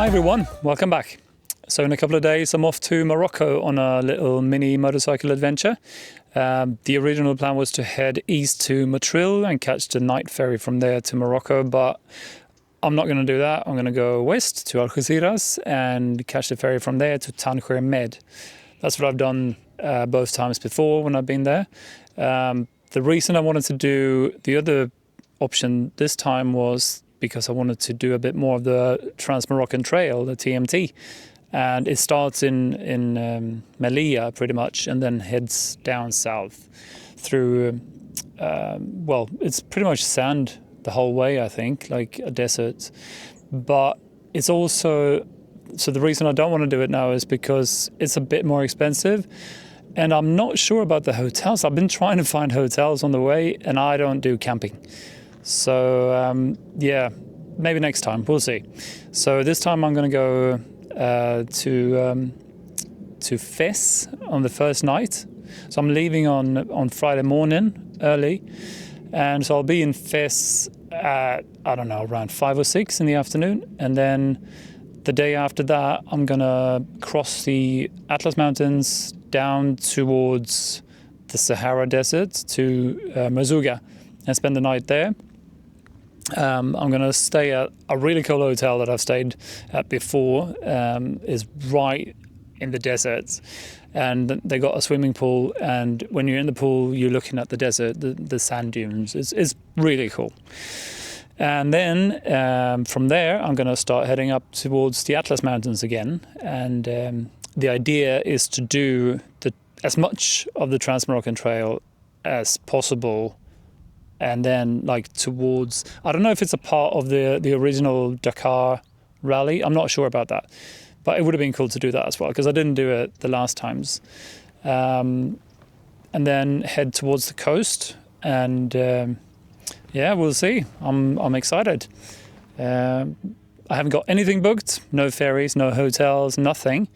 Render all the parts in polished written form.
Hi everyone, welcome back. So in a couple of days I'm off to Morocco on a little mini motorcycle adventure. The original plan was to head east to Motril and catch the night ferry from there to Morocco, but I'm not going to do that. I'm going to go west to Algeciras and catch the ferry from there to Tanger Med. That's what I've done both times before when I've been there. The reason I wanted to do the other option this time was because I wanted to do a bit more of the Trans-Moroccan Trail, the TMT. And it starts in Melilla pretty much and then heads down south through, it's pretty much sand the whole way, I think, like a desert. But it's also, so the reason I don't want to do it now is because it's a bit more expensive. And I'm not sure about the hotels. I've been trying to find hotels on the way and I don't do camping. So yeah, maybe next time, we'll see. So this time I'm going to go to Fes on the first night. So I'm leaving on Friday morning early, and so I'll be in Fes at, I don't know, around 5 or 6 in the afternoon, and then the day after that I'm gonna cross the Atlas Mountains down towards the Sahara Desert to Merzouga and spend the night there. I'm going to stay at a really cool hotel that I've stayed at before. Is right in the desert, and they got a swimming pool, and when you're in the pool you're looking at the desert, the sand dunes. It's really cool. And then from there I'm going to start heading up towards the Atlas Mountains again, and the idea is to do as much of the Trans-Moroccan Trail as possible. And then like towards, I don't know if it's a part of the original Dakar rally. I'm not sure about that. But it would have been cool to do that as well, because I didn't do it the last times. And then head towards the coast. And yeah, we'll see. I'm excited. I haven't got anything booked. No ferries, no hotels, nothing.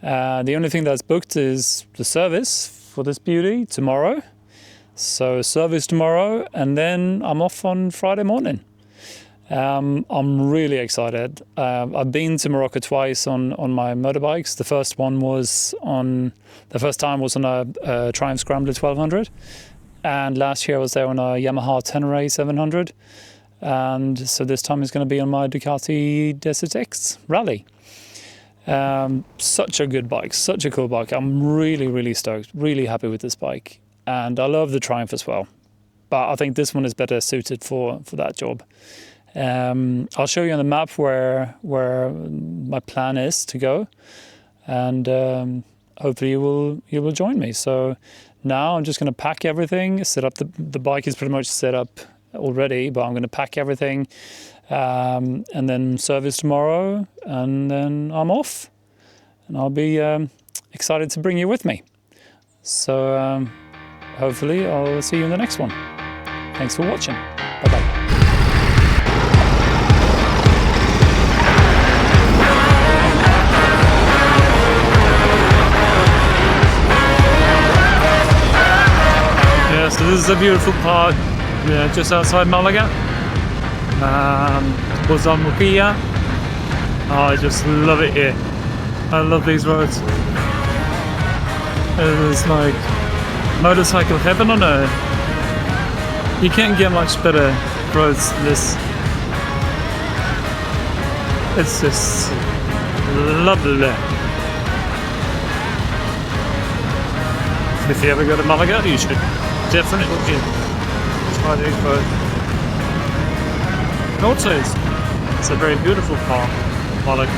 The only thing that's booked is the service for this beauty tomorrow. So service tomorrow, and then I'm off on Friday morning. I'm really excited. I've been to Morocco twice on my motorbikes. The first time was on a Triumph Scrambler 1200, and last year I was there on a Yamaha Tenere 700, and so this time it's going to be on my Ducati Desert X Rally. Such a good bike, such a cool bike. I'm really stoked, really happy with this bike. And I love the Triumph as well, but I think this one is better suited for that job. I'll show you on the map where my plan is to go, and hopefully you will join me. So now I'm just going to pack everything, set up. The bike is pretty much set up already, but I'm going to pack everything, and then service tomorrow, and then I'm off, and I'll be excited to bring you with me. So. Hopefully I'll see you in the next one. Thanks for watching. Bye-bye. Yeah, so this is a beautiful park just outside Malaga. Was on Murcia. Oh, I just love it here. I love these roads. It's like motorcycle heaven on earth. You can't get much better roads than this. It's just lovely. If you ever go to Malaga, you should definitely try these roads. And also, it's a very beautiful park, Malaga.